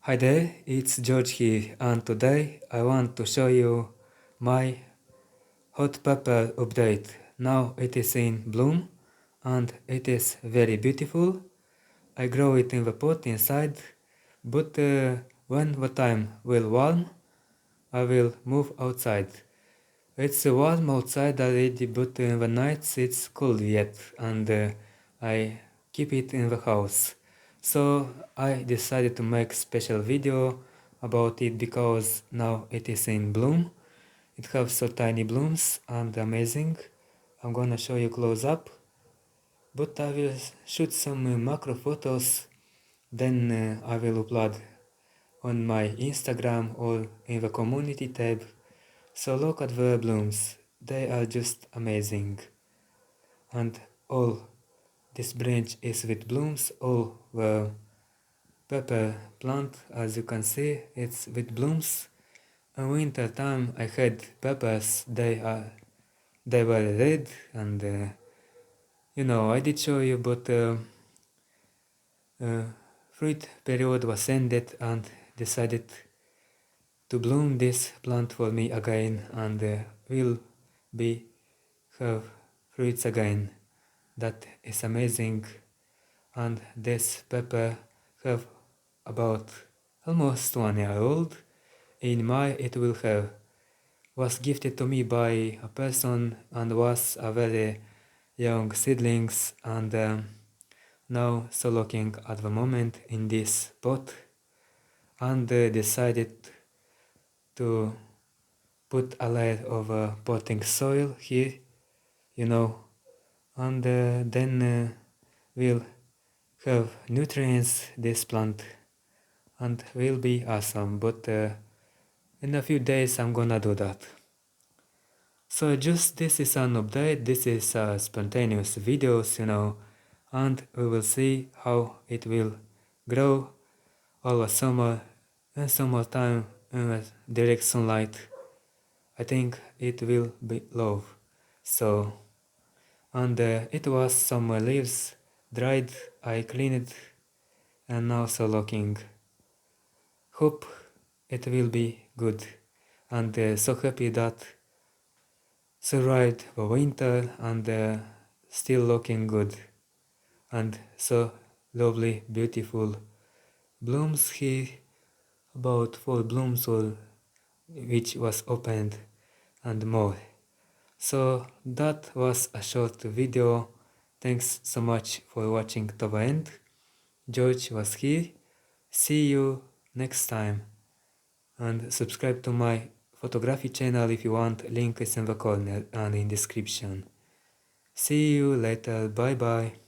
Hi there, it's George here, and today I want to show you my hot pepper update. Now it is in bloom and it is very beautiful. I grow it in the pot inside, but when the time will warm, I will move outside. It's warm outside already, but in the nights it's cold yet, and I keep it in the house. So I decided to make special video about it because now it is in bloom. It has so tiny blooms and amazing. I'm gonna show you close up, but I will shoot some macro photos, then I will upload on my Instagram or in the community tab. So look at the blooms, they are just amazing. And all this branch is with blooms, all the pepper plant, as you can see, it's with blooms. In winter time I had peppers, they were red and I did show you, but fruit period was ended and decided to bloom this plant for me again and will be have fruits again. That is amazing. And this pepper have about almost 1 year old. In May it will have was gifted to me by a person and was a very young seedlings and now so looking at the moment in this pot and decided to put a layer of potting soil here, and then we'll have nutrients this plant and will be awesome, but in a few days I'm gonna do that. So just this is an update, this is spontaneous videos, and we will see how it will grow all the summer and summertime in direct sunlight. I think it will be low. So, and it was some leaves dried, I cleaned and now so looking. Hope it will be good and so happy that survived the winter and still looking good and so lovely beautiful blooms here, about 4 blooms or which was opened and more. So that was a short video. Thanks so much for watching to the end. George was here. See you next time and subscribe to my photography channel if you want. Link is in the corner and in description. See you later. Bye bye.